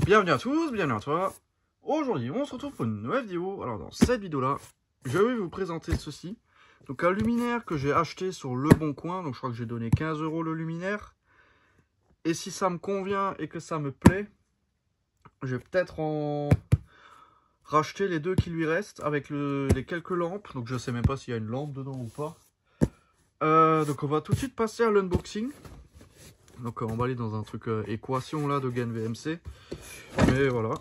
Bienvenue à tous, bienvenue à toi. Aujourd'hui, on se retrouve pour une nouvelle vidéo. Alors, dans cette vidéo-là, je vais vous présenter ceci. Donc, un luminaire que j'ai acheté sur Le Bon Coin. Donc, je crois que j'ai donné 15 € le luminaire. Et si ça me convient et que ça me plaît, je vais peut-être en racheter les deux qui lui restent avec les quelques lampes. Donc, je sais même pas s'il y a une lampe dedans ou pas. Donc, on va tout de suite passer à l'unboxing. Donc, on va aller dans un truc équation là de gain VMC. Mais voilà.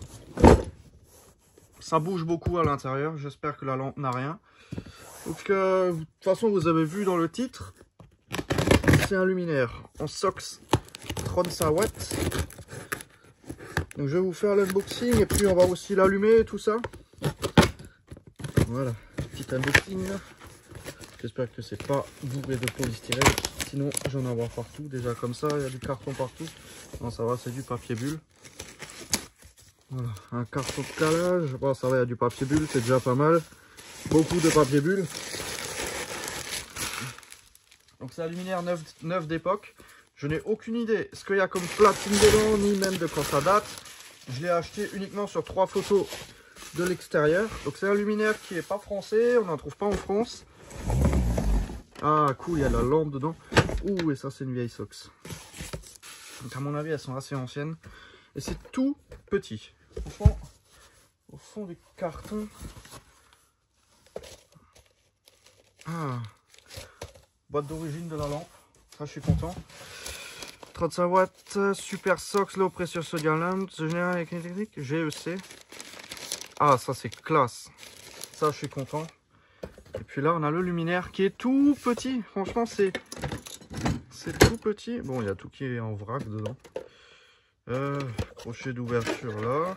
Ça bouge beaucoup à l'intérieur. J'espère que la lampe n'a rien. Donc, de toute façon, vous avez vu dans le titre, c'est un luminaire en SOX 35 watts. Donc, je vais vous faire l'unboxing et puis on va aussi l'allumer et tout ça. Voilà, petit unboxing. J'espère que c'est pas bourré de polystyrène. Sinon, j'en ai avoir partout. Déjà, comme ça, il y a du carton partout. Non, ça va, c'est du papier bulle. Voilà, un carton de calage. Bon, ça va, il y a du papier bulle, c'est déjà pas mal. Beaucoup de papier bulle. Donc, c'est un luminaire neuf d'époque. Je n'ai aucune idée ce qu'il y a comme platine dedans, ni même de quand ça date. Je l'ai acheté uniquement sur 3 photos de l'extérieur. Donc, c'est un luminaire qui n'est pas français. On n'en trouve pas en France. Ah, cool, il y a la lampe dedans. Ouh, et ça, c'est une vieille SOX. Donc, à mon avis, elles sont assez anciennes. Et c'est tout petit. Franchement, au fond du carton. Ah, boîte d'origine de la lampe. Ça, je suis content. 35 watts, Super SOX, Low Pressure Sodium Lamp, général électrique, GEC. Ah, ça, c'est classe. Ça, je suis content. Et puis là, on a le luminaire qui est tout petit. Franchement, c'est tout petit. Bon, il y a tout qui est en vrac dedans. Crochet d'ouverture là.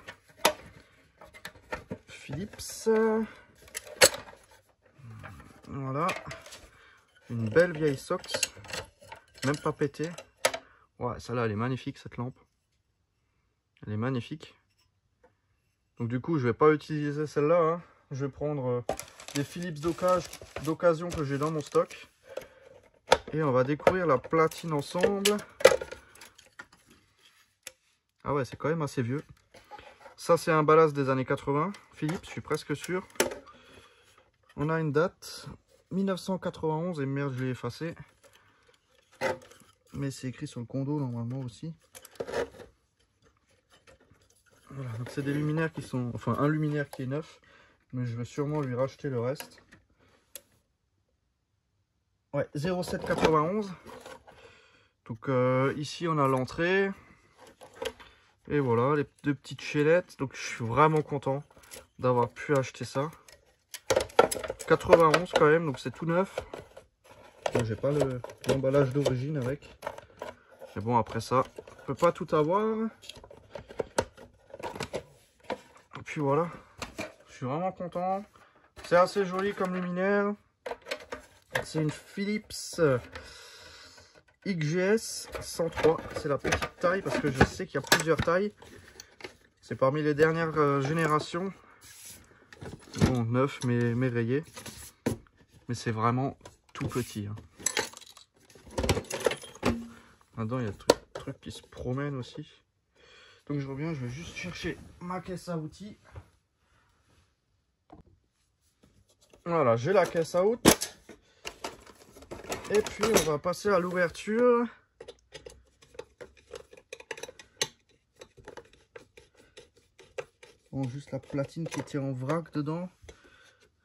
Philips. Voilà. Une belle vieille SOX. Même pas pétée. Ouais, celle-là, elle est magnifique, cette lampe. Elle est magnifique. Donc du coup, je vais pas utiliser celle-là. Hein. Je vais prendre des Philips d'occasion que j'ai dans mon stock. Et on va découvrir la platine ensemble. Ah ouais, c'est quand même assez vieux. Ça, c'est un ballast des années 80. Philips, je suis presque sûr. On a une date. 1991. Et merde, je l'ai effacé. Mais c'est écrit sur le condo, normalement, aussi. Voilà, donc c'est des luminaires qui sont... Enfin, un luminaire qui est neuf. Mais je vais sûrement lui racheter le reste. Ouais, 0791. Donc ici, on a l'entrée. Et voilà, les deux petites chaînettes. Donc je suis vraiment content d'avoir pu acheter ça. 91 quand même, donc c'est tout neuf. J'ai pas l'emballage d'origine avec. Mais bon, après ça, on peut pas tout avoir. Et puis voilà, je suis vraiment content. C'est assez joli comme luminaire. C'est une Philips XGS 103. C'est la petite taille parce que je sais qu'il y a plusieurs tailles. C'est parmi les dernières générations. Bon, neuf mais rayé. Mais c'est vraiment tout petit. Hein. Là-dedans, il y a des trucs qui se promènent aussi. Donc je reviens, je vais juste chercher ma caisse à outils. Voilà, j'ai la caisse à outils. Et puis on va passer à l'ouverture. Bon, juste la platine qui était en vrac dedans.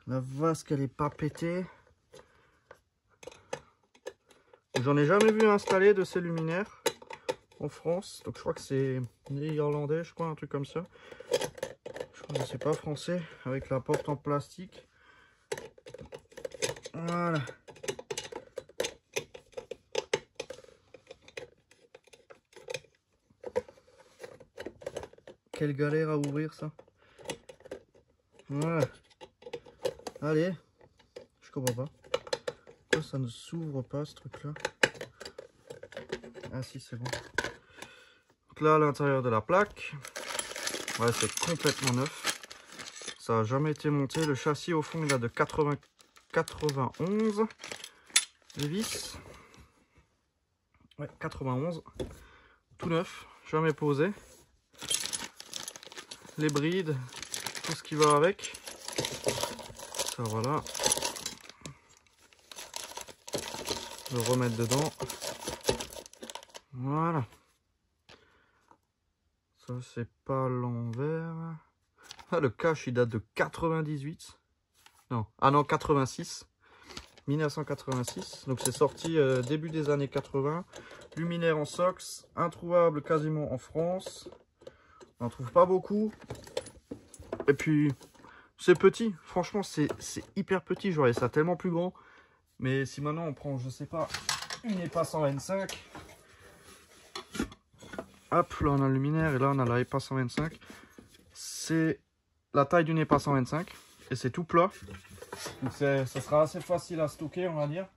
La vasque, elle est pas pétée. J'en ai jamais vu installer de ces luminaires en France. Donc je crois que c'est néerlandais, je crois, un truc comme ça. Je crois que c'est pas français, avec la porte en plastique. Voilà. Quelle galère à ouvrir ça. Voilà. Allez. Je comprends pas. Pourquoi ça ne s'ouvre pas ce truc là? Ah si, c'est bon. Donc là, à l'intérieur de la plaque. Ouais, c'est complètement neuf. Ça n'a jamais été monté. Le châssis au fond il a de 91. Les vis. Ouais, 91. Tout neuf. Jamais posé. les brides, tout ce qui va avec. Ça, voilà. Le remettre dedans. Voilà. Ça, c'est pas l'envers. Ah, le cache, il date de 98. Non, ah non, 86. 1986. Donc, c'est sorti début des années 80. Luminaire en SOX. Introuvable quasiment en France. On n'en trouve pas beaucoup. Et puis, c'est petit. Franchement, c'est hyper petit. J'aurais ça tellement plus grand. Mais si maintenant on prend, je sais pas, une EPA 125. Hop, là on a le luminaire et là on a la EPA 125. C'est la taille d'une EPA 125 et c'est tout plat. Donc ça sera assez facile à stocker, on va dire.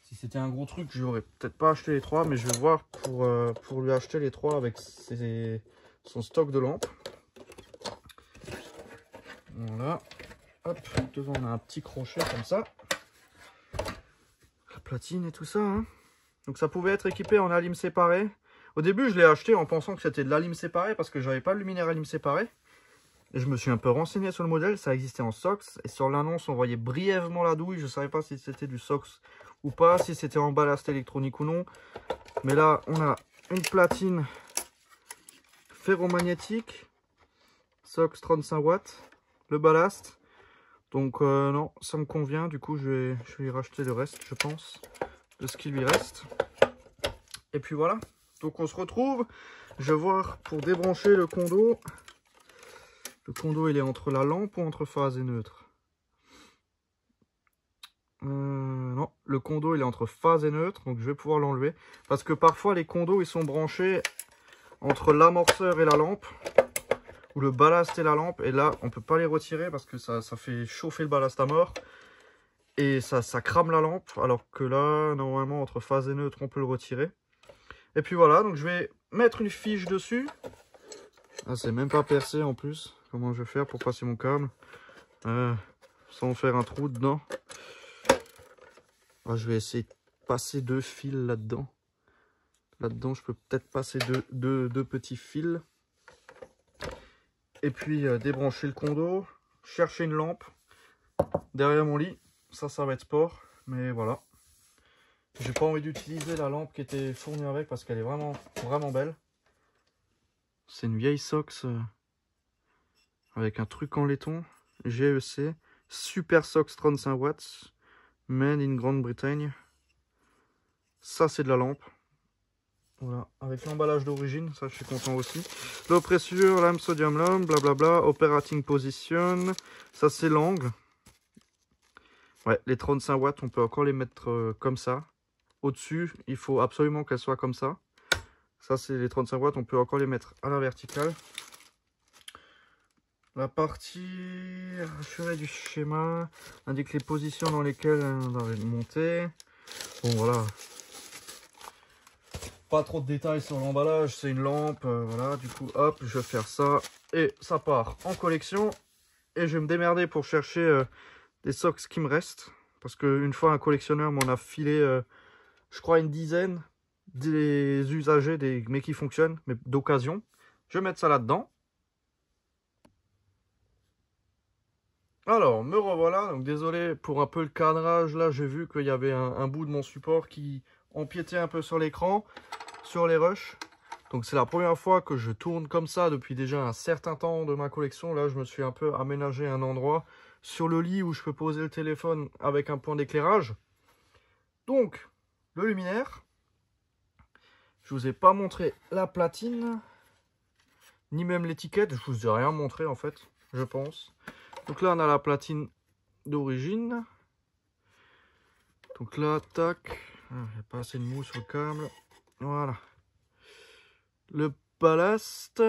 Si c'était un gros truc, j'aurais peut-être pas acheté les trois, mais je vais voir pour lui acheter les trois avec son stock de lampes. Voilà. Hop, devant on a un petit crochet comme ça. La platine et tout ça. Hein. Donc ça pouvait être équipé en alim séparé. Au début, je l'ai acheté en pensant que c'était de l'alim séparé parce que j'avais pas le luminaire alim séparé. Et je me suis un peu renseigné sur le modèle, ça existait en SOX. Et sur l'annonce, on voyait brièvement la douille. Je ne savais pas si c'était du SOX ou pas, si c'était en ballast électronique ou non. Mais là, on a une platine ferromagnétique, SOX 35 watts, le ballast. Donc non, ça me convient. Du coup, je vais lui racheter le reste, je pense, de ce qui lui reste. Et puis voilà. Donc on se retrouve. Je vais voir pour débrancher le condo. Le condo, il est entre la lampe ou entre phase et neutre? Non, le condo, il est entre phase et neutre. Donc je vais pouvoir l'enlever. Parce que parfois, les condos, ils sont branchés entre l'amorceur et la lampe. Ou le ballast et la lampe. Et là, on peut pas les retirer parce que ça fait chauffer le ballast à mort. Et ça crame la lampe. Alors que là, normalement, entre phase et neutre, on peut le retirer. Et puis voilà, donc je vais mettre une fiche dessus. Ah, c'est même pas percé en plus. Comment je vais faire pour passer mon câble sans faire un trou dedans. Ah, je vais essayer de passer 2 fils là-dedans. Là-dedans, je peux peut-être passer deux petits fils. Et puis débrancher le condo. Chercher une lampe derrière mon lit. Ça va être sport. Mais voilà. J'ai pas envie d'utiliser la lampe qui était fournie avec parce qu'elle est vraiment, vraiment belle. C'est une vieille SOX avec un truc en laiton. GEC. Super SOX 35 watts. Made in Grande-Bretagne. Ça, c'est de la lampe. Voilà. Avec l'emballage d'origine. Ça, je suis content aussi. Low pressure, lame sodium lamp, blablabla. Operating position. Ça, c'est l'angle. Ouais, les 35 watts, on peut encore les mettre comme ça. Au-dessus, il faut absolument qu'elles soient comme ça. Ça, c'est les 35 watts. On peut encore les mettre à la verticale. La partie chevet du schéma indique les positions dans lesquelles on va monter. Bon, voilà. Pas trop de détails sur l'emballage. C'est une lampe. Voilà, du coup, hop, je vais faire ça. Et ça part en collection. Et je vais me démerder pour chercher des SOX qui me restent. Parce qu'une fois, un collectionneur m'en a filé, je crois, une dizaine des usagers, mais qui fonctionnent, mais d'occasion. Je vais mettre ça là-dedans. Alors, me revoilà. Donc, désolé pour un peu le cadrage. Là, j'ai vu qu'il y avait un bout de mon support qui empiétait un peu sur l'écran, sur les rushs. Donc, c'est la première fois que je tourne comme ça depuis déjà un certain temps de ma collection. Là, je me suis un peu aménagé un endroit sur le lit où je peux poser le téléphone avec un point d'éclairage. Donc, le luminaire. Je vous ai pas montré la platine, ni même l'étiquette. Je vous ai rien montré en fait, je pense. Donc là, on a la platine d'origine. Donc là, tac. Il n'y a pas assez de mou sur le câble. Voilà. Le ballast.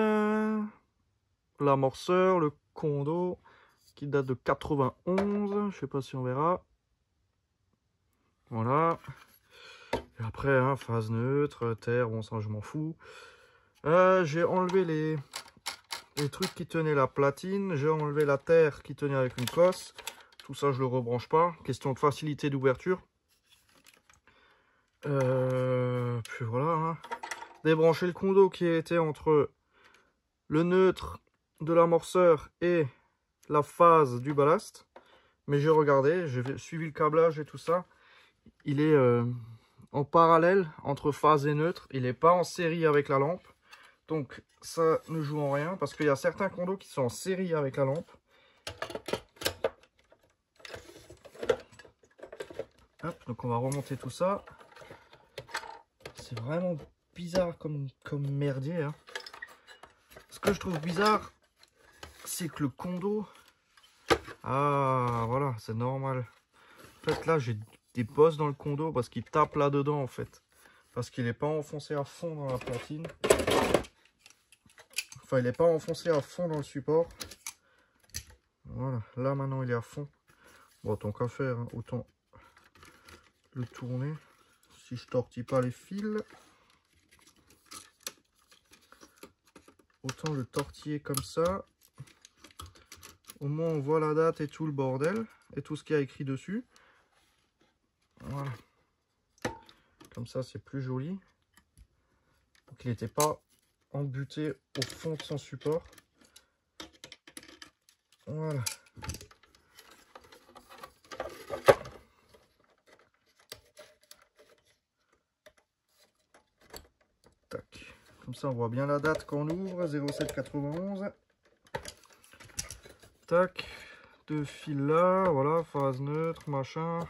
L'amorceur, le condo, qui date de 91. Je sais pas si on verra. Voilà. Et après, hein, phase neutre, terre, bon ça je m'en fous. J'ai enlevé les trucs qui tenaient la platine. J'ai enlevé la terre qui tenait avec une cosse. Tout ça, je le rebranche pas. Question de facilité d'ouverture. Puis voilà. Hein. Débrancher le condo qui était entre le neutre de l'amorceur et la phase du ballast. Mais j'ai regardé, j'ai suivi le câblage et tout ça. Il est en parallèle entre phase et neutre. Il n'est pas en série avec la lampe. Donc ça ne joue en rien parce qu'il y a certains condos qui sont en série avec la lampe. Hop, donc on va remonter tout ça. C'est vraiment bizarre comme merdier. Hein. Ce que je trouve bizarre, c'est que le condo... Ah, voilà, c'est normal. En fait, là, j'ai des bosses dans le condo parce qu'il tape là-dedans, en fait. Parce qu'il n'est pas enfoncé à fond dans la platine. Enfin, il n'est pas enfoncé à fond dans le support. Voilà, là, maintenant, il est à fond. Bon, tant qu'à faire, hein, autant le tourner. Si je tortille pas les fils. Autant le tortiller comme ça. Au moins on voit la date et tout le bordel. Et tout ce qu'il y a écrit dessus. Voilà. Comme ça c'est plus joli. Donc il n'était pas embuté au fond de son support. Voilà. Tac. Comme ça on voit bien la date quand on ouvre. 0791. Tac. Deux fils là. Voilà. Phase neutre. Machin.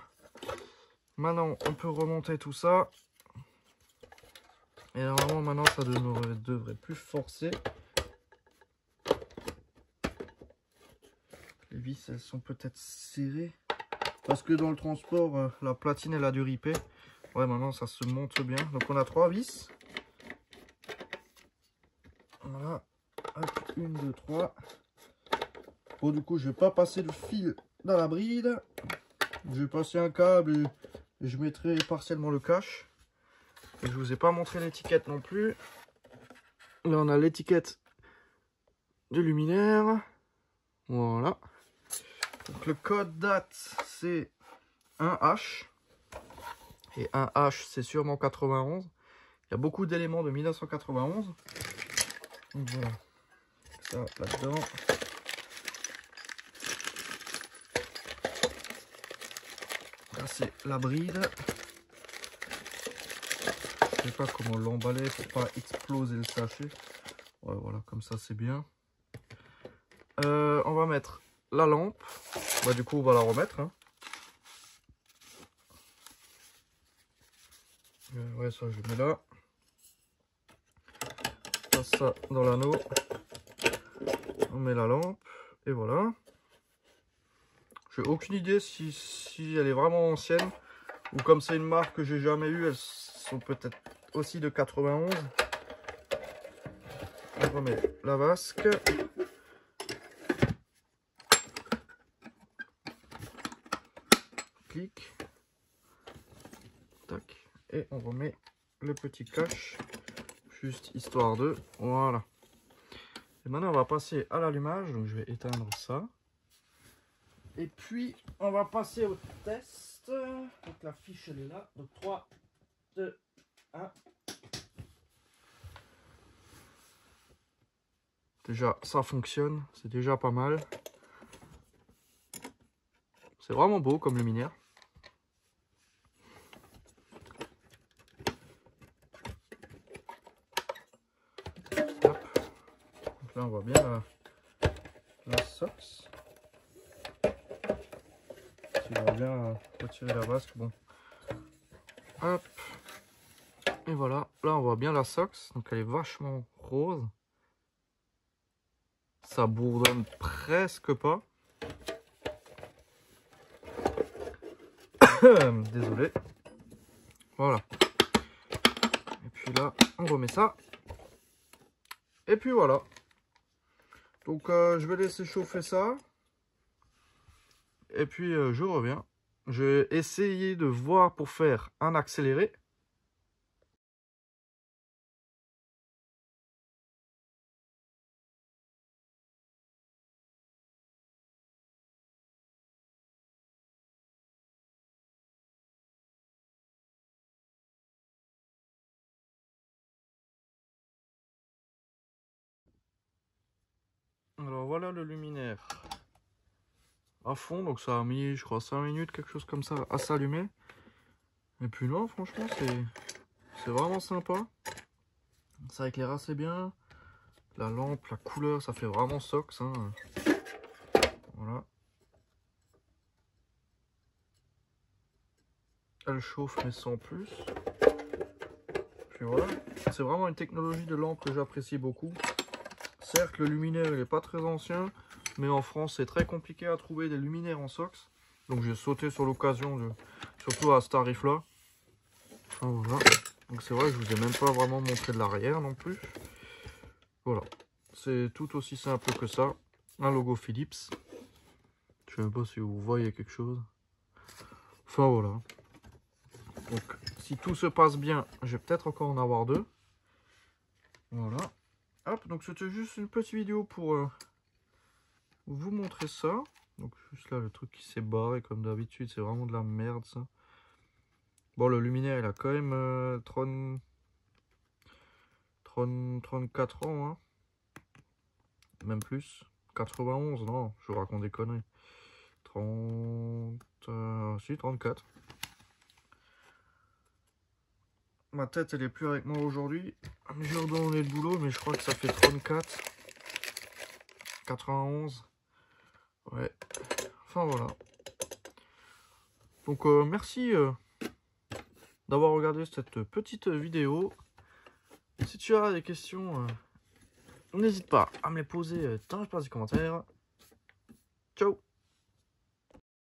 Maintenant on peut remonter tout ça. Et normalement maintenant ça devrait plus forcer. Les vis elles sont peut-être serrées. Parce que dans le transport la platine elle a dû riper. Ouais maintenant ça se monte bien. Donc on a 3 vis. Voilà. Hop, 1, 2, 3. Bon du coup je vais pas passer le fil dans la bride. Je vais passer un câble et je mettrai partiellement le cache. Et je vous ai pas montré l'étiquette non plus. Là on a l'étiquette du luminaire. Voilà. Donc le code date c'est 1H. Et 1H c'est sûrement 91. Il y a beaucoup d'éléments de 1991. Donc voilà. Ça là-dedans. Là c'est la bride. Je sais pas comment l'emballer pour pas exploser le sachet. Ouais, voilà, comme ça c'est bien. On va mettre la lampe. Bah, du coup, on va la remettre. Hein. Ouais, ça je mets là. On passe ça dans l'anneau. On met la lampe. Et voilà. J'ai aucune idée si elle est vraiment ancienne. Ou comme c'est une marque que j'ai jamais eue, elles sont peut-être aussi de 91. On remet la vasque. Clic. Tac. Et on remet le petit cache. Juste histoire de... Voilà. Et maintenant on va passer à l'allumage. Donc je vais éteindre ça. Et puis on va passer au test. Donc la fiche elle est là. Donc 3, 2, 1. Déjà ça fonctionne. C'est déjà pas mal. C'est vraiment beau comme luminaire. Hop. Donc là on voit bien la SOX. Si on va bien retirer la vasque, bon. Hop. Et voilà, là on voit bien la SOX, donc elle est vachement rose. Ça bourdonne presque pas. Désolé. Voilà. Et puis là, on remet ça. Et puis voilà. Donc je vais laisser chauffer ça. Et puis je reviens. Je vais essayer de voir pour faire un accéléré. Alors voilà le luminaire à fond, donc ça a mis je crois 5 minutes, quelque chose comme ça, à s'allumer. Et puis non, franchement c'est vraiment sympa. Ça éclaire assez bien. La lampe, la couleur, ça fait vraiment Sox, hein. Voilà. Elle chauffe mais sans plus. Puis voilà. C'est vraiment une technologie de lampe que j'apprécie beaucoup. Certes, le luminaire il n'est pas très ancien, mais en France c'est très compliqué à trouver des luminaires en Sox. Donc j'ai sauté sur l'occasion, surtout à ce tarif là. Enfin, voilà. Donc c'est vrai que je vous ai même pas vraiment montré de l'arrière non plus. Voilà. C'est tout aussi simple que ça. Un logo Philips. Je sais même pas si vous voyez quelque chose. Enfin voilà. Donc si tout se passe bien, je vais peut-être encore en avoir deux. Voilà. Hop, donc c'était juste une petite vidéo pour vous montrer ça. Donc juste là le truc qui s'est barré comme d'habitude, c'est vraiment de la merde ça. Bon, le luminaire il a quand même 34 ans, hein. Même plus. 91, non, je vous raconte des conneries. 34. Ma tête elle est plus avec moi aujourd'hui. J'ai redonné le boulot, mais je crois que ça fait 34. 91. Ouais. Enfin voilà. Donc merci d'avoir regardé cette petite vidéo. Si tu as des questions, n'hésite pas à me les poser dans l'espace des commentaires. Ciao.